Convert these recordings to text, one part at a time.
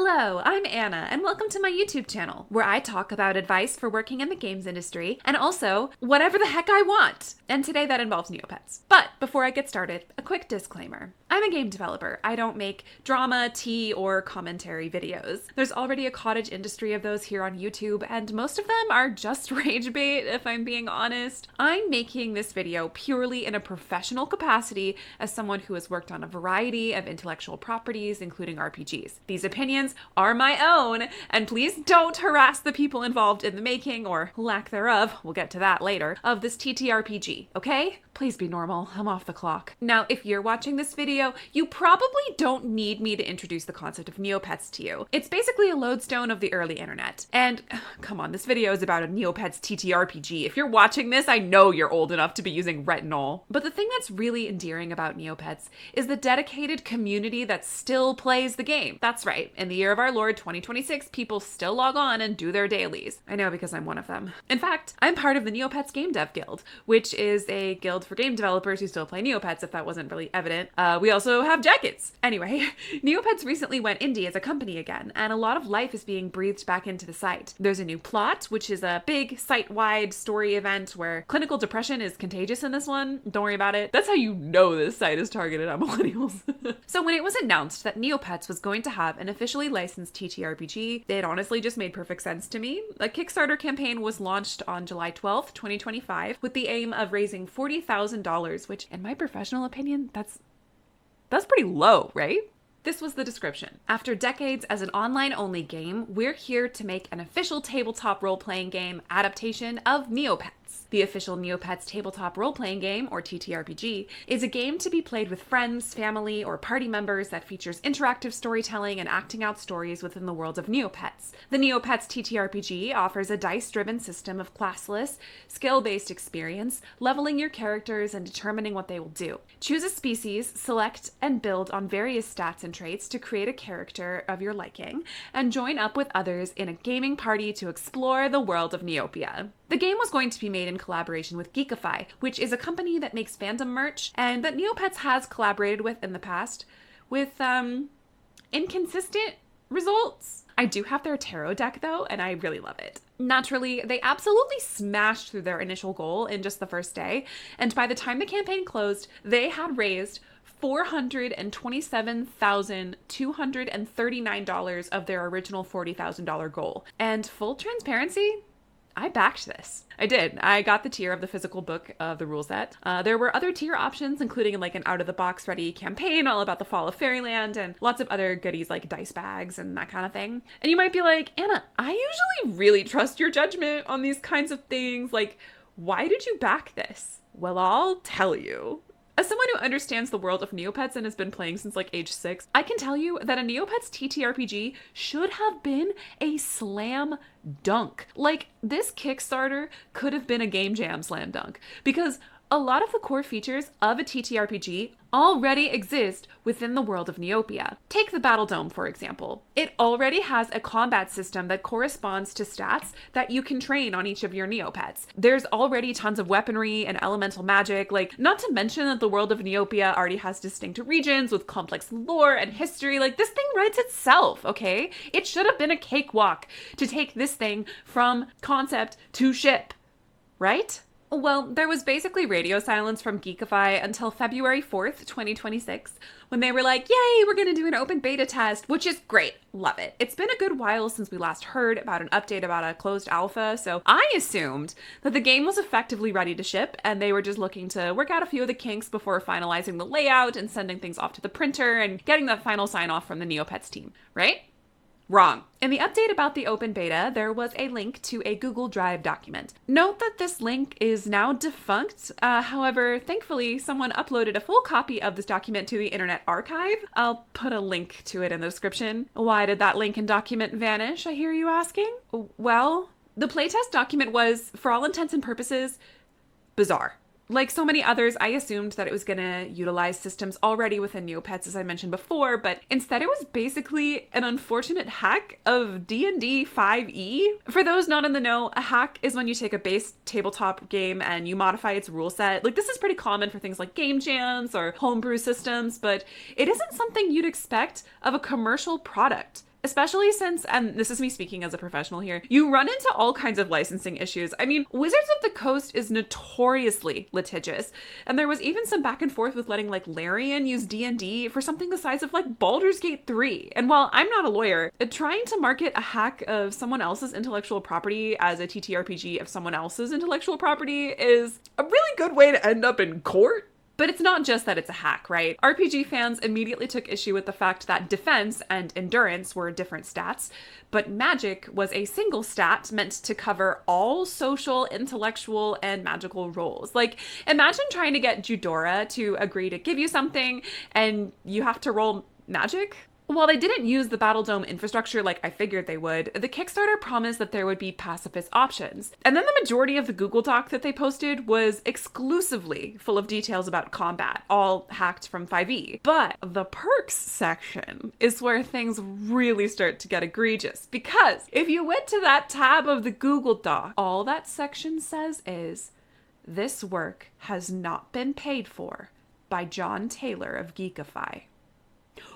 Hello, I'm Anna, and welcome to my YouTube channel, where I talk about advice for working in the games industry, and also whatever the heck I want. And today that involves Neopets. But before I get started, a quick disclaimer. I'm a game developer. I don't make drama, tea, or commentary videos. There's already a cottage industry of those here on YouTube, and most of them are just rage bait, if I'm being honest. I'm making this video purely in a professional capacity as someone who has worked on a variety of intellectual properties, including RPGs. These opinions are my own, and please don't harass the people involved in the making, or lack thereof, we'll get to that later, of this TTRPG, okay? Please be normal, I'm off the clock. Now, if you're watching this video, you probably don't need me to introduce the concept of Neopets to you. It's basically a lodestone of the early internet. And, come on, this video is about a Neopets TTRPG. If you're watching this, I know you're old enough to be using retinol. But the thing that's really endearing about Neopets is the dedicated community that still plays the game. That's right, in the year of our Lord 2026, people still log on and do their dailies. I know because I'm one of them. In fact, I'm part of the Neopets Game Dev Guild, which is a guild for game developers who still play Neopets, if that wasn't really evident. We also have jackets. Anyway, Neopets recently went indie as a company again, and a lot of life is being breathed back into the site. There's a new plot, which is a big site-wide story event where clinical depression is contagious in this one. Don't worry about it. That's how you know this site is targeted at millennials. So when it was announced that Neopets was going to have an officially licensed TTRPG, it honestly just made perfect sense to me. A Kickstarter campaign was launched on July 12th, 2025, with the aim of raising $40,000, which, in my professional opinion, that's pretty low, right? This was the description. After decades as an online-only game, we're here to make an official tabletop role-playing game adaptation of Neopets. The official Neopets tabletop role-playing game, or TTRPG, is a game to be played with friends, family, or party members that features interactive storytelling and acting out stories within the world of Neopets. The Neopets TTRPG offers a dice-driven system of classless, skill-based experience, leveling your characters and determining what they will do. Choose a species, select and build on various stats and traits to create a character of your liking, and join up with others in a gaming party to explore the world of Neopia. The game was going to be made in collaboration with Geekify, which is a company that makes fandom merch and that Neopets has collaborated with in the past with inconsistent results. I do have their tarot deck though, and I really love it. Naturally, they absolutely smashed through their initial goal in just the first day, and by the time the campaign closed, they had raised $427,239 of their original $40,000 goal. And full transparency, I backed this. I did. I got the tier of the physical book of the rule set. There were other tier options, including like an out-of-the-box ready campaign all about the fall of Fairyland and lots of other goodies like dice bags and that kind of thing. And you might be like, Anna, I usually really trust your judgment on these kinds of things. Like, why did you back this? Well, I'll tell you. As someone who understands the world of Neopets and has been playing since like age 6, I can tell you that a Neopets TTRPG should have been a slam dunk. Like, this Kickstarter could have been a game jam slam dunk, because a lot of the core features of a TTRPG already exist within the world of Neopia. Take the Battle Dome, for example. It already has a combat system that corresponds to stats that you can train on each of your Neopets. There's already tons of weaponry and elemental magic, like, not to mention that the world of Neopia already has distinct regions with complex lore and history. Like, this thing writes itself, okay? It should have been a cakewalk to take this thing from concept to ship, right? Well, there was basically radio silence from Geekify until February 4th, 2026, when they were like, yay, we're gonna do an open beta test, which is great. Love it. It's been a good while since we last heard about an update about a closed alpha, so I assumed that the game was effectively ready to ship, and they were just looking to work out a few of the kinks before finalizing the layout and sending things off to the printer and getting that final sign-off from the Neopets team, right? Wrong. In the update about the open beta, there was a link to a Google Drive document. Note that this link is now defunct. However, thankfully, someone uploaded a full copy of this document to the Internet Archive. I'll put a link to it in the description. Why did that link and document vanish, I hear you asking? Well, the playtest document was, for all intents and purposes, bizarre. Like so many others, I assumed that it was going to utilize systems already within Neopets, as I mentioned before, but instead it was basically an unfortunate hack of D&D 5e. For those not in the know, a hack is when you take a base tabletop game and you modify its rule set. Like, this is pretty common for things like game jams or homebrew systems, but it isn't something you'd expect of a commercial product. especially since, and this is me speaking as a professional here, you run into all kinds of licensing issues. I mean, Wizards of the Coast is notoriously litigious, and there was even some back and forth with letting like Larian use D&D for something the size of like Baldur's Gate 3. And while I'm not a lawyer, trying to market a hack of someone else's intellectual property as a TTRPG of someone else's intellectual property is a really good way to end up in court. But it's not just that it's a hack, right? RPG fans immediately took issue with the fact that defense and endurance were different stats, but magic was a single stat meant to cover all social, intellectual, and magical roles. Like, imagine trying to get Eudora to agree to give you something and you have to roll magic. While they didn't use the Battle Dome infrastructure like I figured they would, the Kickstarter promised that there would be pacifist options. And then the majority of the Google Doc that they posted was exclusively full of details about combat, all hacked from 5e. But the perks section is where things really start to get egregious, because if you went to that tab of the Google Doc, all that section says is, "This work has not been paid for by John Taylor of Geekify."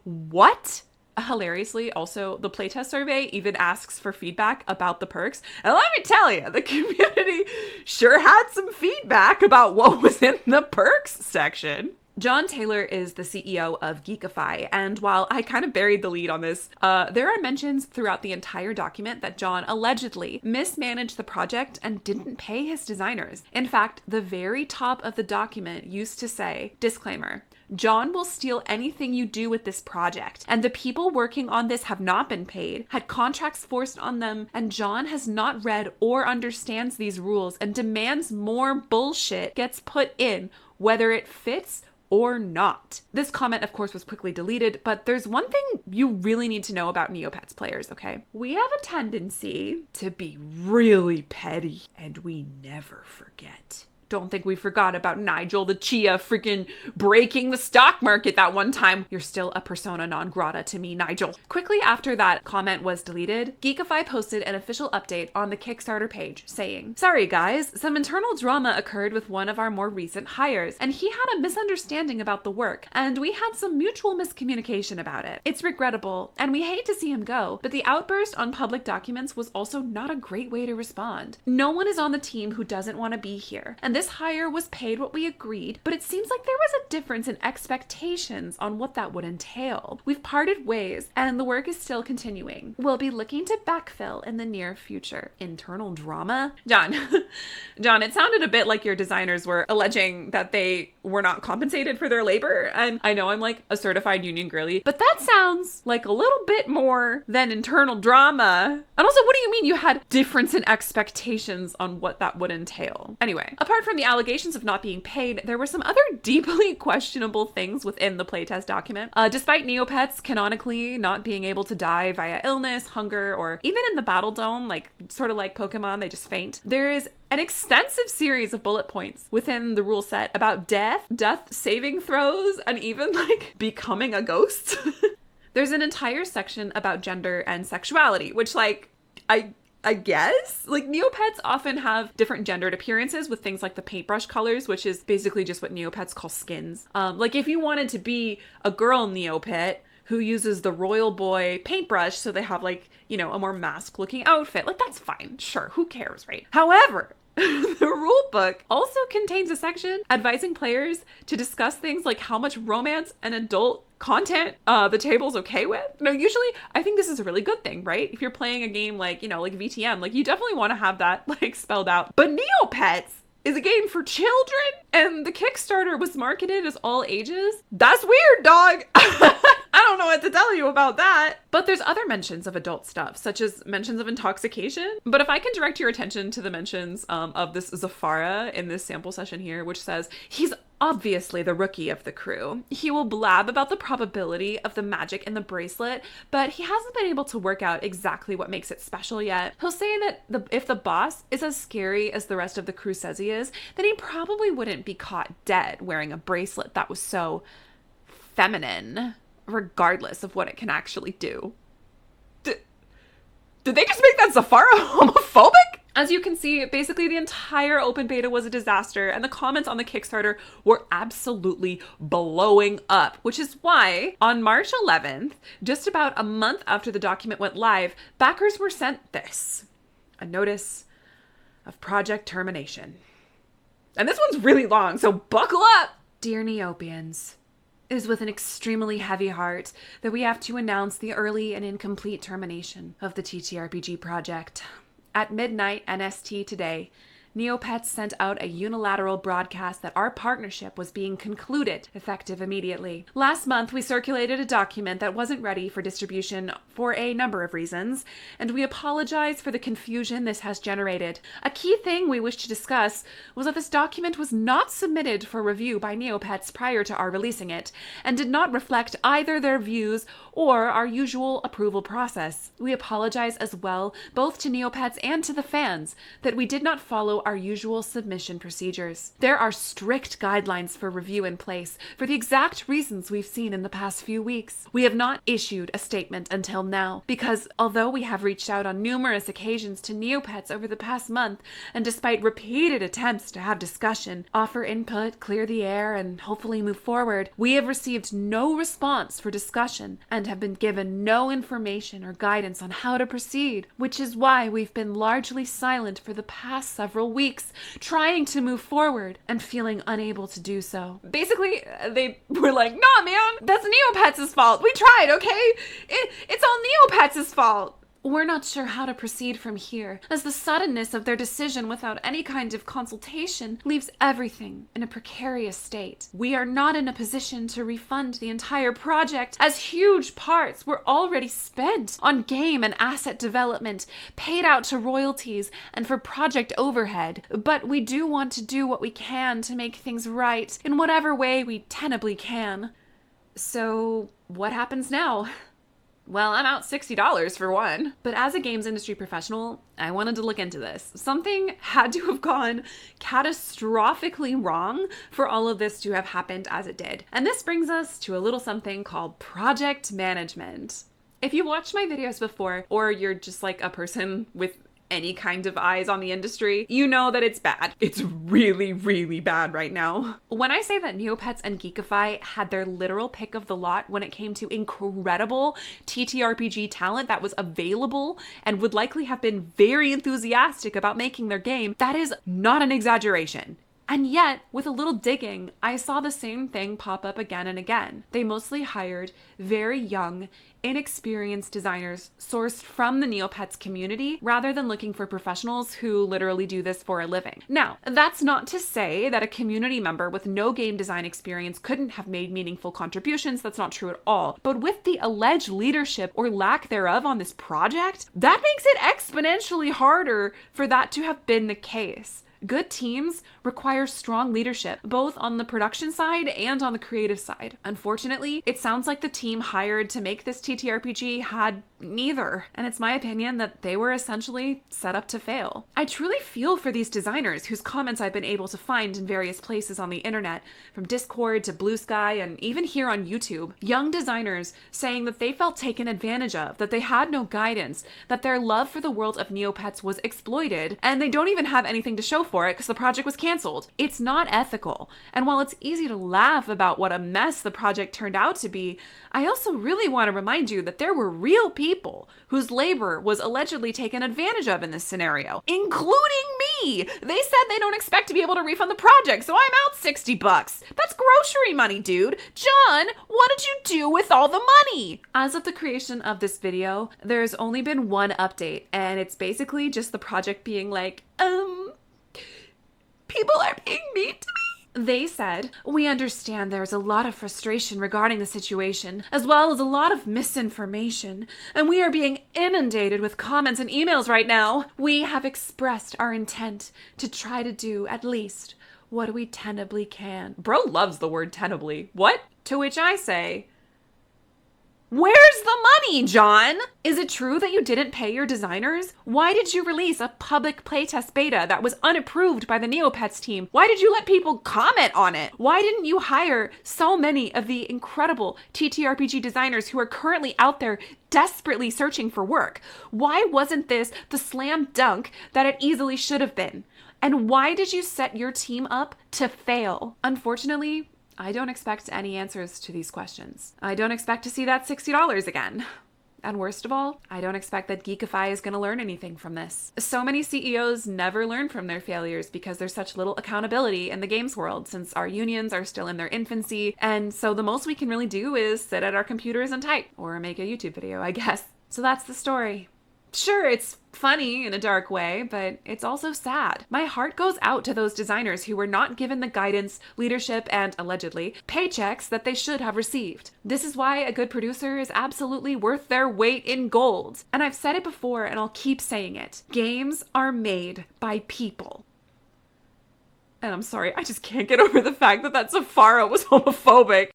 What? Hilariously, also, the playtest survey even asks for feedback about the perks. And let me tell you, the community sure had some feedback about what was in the perks section. John Taylor is the CEO of Geekify, and while I kind of buried the lead on this, there are mentions throughout the entire document that John allegedly mismanaged the project and didn't pay his designers. In fact, the very top of the document used to say, disclaimer, John will steal anything you do with this project, and the people working on this have not been paid, had contracts forced on them, and John has not read or understands these rules and demands more bullshit gets put in, whether it fits or not. This comment, of course, was quickly deleted, but there's one thing you really need to know about Neopets players, okay? We have a tendency to be really petty, and we never forget. Don't think we forgot about Nigel the Chia freaking breaking the stock market that one time. You're still a persona non grata to me, Nigel. Quickly after that comment was deleted, Geekify posted an official update on the Kickstarter page saying, "Sorry guys, some internal drama occurred with one of our more recent hires, and he had a misunderstanding about the work, and we had some mutual miscommunication about it. It's regrettable, and we hate to see him go, but the outburst on public documents was also not a great way to respond. No one is on the team who doesn't want to be here, and this hire was paid what we agreed, but it seems like there was a difference in expectations on what that would entail. We've parted ways, and the work is still continuing. We'll be looking to backfill in the near future." Internal drama? John, it sounded a bit like your designers were alleging that they were not compensated for their labor, and I know I'm like a certified union girly, but that sounds like a little bit more than internal drama. And also, what do you mean you had difference in expectations on what that would entail? Anyway, apart from the allegations of not being paid, there were some other deeply questionable things within the playtest document. Despite Neopets canonically not being able to die via illness, hunger, or even in the Battle Dome, like sort of like Pokemon, they just faint, there is an extensive series of bullet points within the rule set about death saving throws, and even like becoming a ghost. There's an entire section about gender and sexuality, which like, I guess, like Neopets often have different gendered appearances with things like the paintbrush colors, which is basically just what Neopets call skins. Like if you wanted to be a girl Neopet who uses the royal boy paintbrush, so they have like, you know, a more mask looking outfit, like that's fine. Sure. Who cares, right? However, the rule book also contains a section advising players to discuss things like how much romance and adult content the table's okay with. No, usually I think this is a really good thing, right? If you're playing a game like, you know, like VTM, like you definitely want to have that like spelled out. But Neopets is a game for children, and the Kickstarter was marketed as all ages. That's weird, dog. I don't know what to tell you about that. But there's other mentions of adult stuff, such as mentions of intoxication. But if I can direct your attention to the mentions of this Zafara in this sample session here, which says, he's obviously the rookie of the crew. He will blab about the probability of the magic in the bracelet, but he hasn't been able to work out exactly what makes it special yet. He'll say that if the boss is as scary as the rest of the crew says he is, then he probably wouldn't be caught dead wearing a bracelet that was so feminine, regardless of what it can actually do. Did they just make that Zafara homophobic? As you can see, basically the entire open beta was a disaster, and the comments on the Kickstarter were absolutely blowing up, which is why on March 11th, just about a month after the document went live, backers were sent this: a notice of project termination. And this one's really long, so buckle up! Dear Neopians, it is with an extremely heavy heart that we have to announce the early and incomplete termination of the TTRPG project. At midnight NST today, Neopets sent out a unilateral broadcast that our partnership was being concluded, effective immediately. Last month, we circulated a document that wasn't ready for distribution for a number of reasons, and we apologize for the confusion this has generated. A key thing we wish to discuss was that this document was not submitted for review by Neopets prior to our releasing it, and did not reflect either their views or our usual approval process. We apologize as well, both to Neopets and to the fans, that we did not follow our usual submission procedures. There are strict guidelines for review in place for the exact reasons we've seen in the past few weeks. We have not issued a statement until now because although we have reached out on numerous occasions to Neopets over the past month, and despite repeated attempts to have discussion, offer input, clear the air, and hopefully move forward, we have received no response for discussion and have been given no information or guidance on how to proceed, which is why we've been largely silent for the past several weeks, trying to move forward and feeling unable to do so. Basically, they were like, nah, man, that's Neopets' fault. We tried, okay? It's all Neopets' fault. We're not sure how to proceed from here, as the suddenness of their decision without any kind of consultation leaves everything in a precarious state. We are not in a position to refund the entire project, as huge parts were already spent on game and asset development, paid out to royalties, and for project overhead. But we do want to do what we can to make things right in whatever way we tenably can. So, what happens now? Well, I'm out $60 for one. But as a games industry professional, I wanted to look into this. Something had to have gone catastrophically wrong for all of this to have happened as it did. And this brings us to a little something called project management. If you've watched my videos before, or you're just like a person with any kind of eyes on the industry, you know that it's bad. It's really, really bad right now. When I say that Neopets and Geekify had their literal pick of the lot when it came to incredible TTRPG talent that was available and would likely have been very enthusiastic about making their game, that is not an exaggeration. And yet, with a little digging, I saw the same thing pop up again and again. They mostly hired very young, inexperienced designers sourced from the Neopets community rather than looking for professionals who literally do this for a living. Now, that's not to say that a community member with no game design experience couldn't have made meaningful contributions. That's not true at all. But with the alleged leadership or lack thereof on this project, that makes it exponentially harder for that to have been the case. Good teams require strong leadership, both on the production side and on the creative side. Unfortunately, it sounds like the team hired to make this TTRPG had neither, and it's my opinion that they were essentially set up to fail. I truly feel for these designers whose comments I've been able to find in various places on the internet, from Discord to Blue Sky and even here on YouTube. Young designers saying that they felt taken advantage of, that they had no guidance, that their love for the world of Neopets was exploited, and they don't even have anything to show for it because the project was canceled. It's not ethical. And while it's easy to laugh about what a mess the project turned out to be, I also really want to remind you that there were real people whose labor was allegedly taken advantage of in this scenario, including me. They said they don't expect to be able to refund the project, so I'm out $60. That's grocery money, dude. John, what did you do with all the money? As of the creation of this video, there's only been one update, and it's basically just the project being like, people are being mean to me. They said, we understand there's a lot of frustration regarding the situation, as well as a lot of misinformation, and we are being inundated with comments and emails right now. We have expressed our intent to try to do at least what we tenably can. Bro loves the word tenably. What? To which I say, Where's the money, John? Is it true that you didn't pay your designers? Why did you release a public playtest beta that was unapproved by the Neopets team? Why did you let people comment on it? Why didn't you hire so many of the incredible TTRPG designers who are currently out there desperately searching for work? Why wasn't this the slam dunk that it easily should have been? And why did you set your team up to fail? Unfortunately, I don't expect any answers to these questions. I don't expect to see that $60 again. And worst of all, I don't expect that Geekify is going to learn anything from this. So many CEOs never learn from their failures because there's such little accountability in the games world, since our unions are still in their infancy, and so the most we can really do is sit at our computers and type, or make a YouTube video, I guess. So that's the story. Sure, it's funny in a dark way, but it's also sad. My heart goes out to those designers who were not given the guidance, leadership, and, allegedly, paychecks that they should have received. This is why a good producer is absolutely worth their weight in gold. And I've said it before, and I'll keep saying it. Games are made by people. And I'm sorry, I just can't get over the fact that Zafara was homophobic.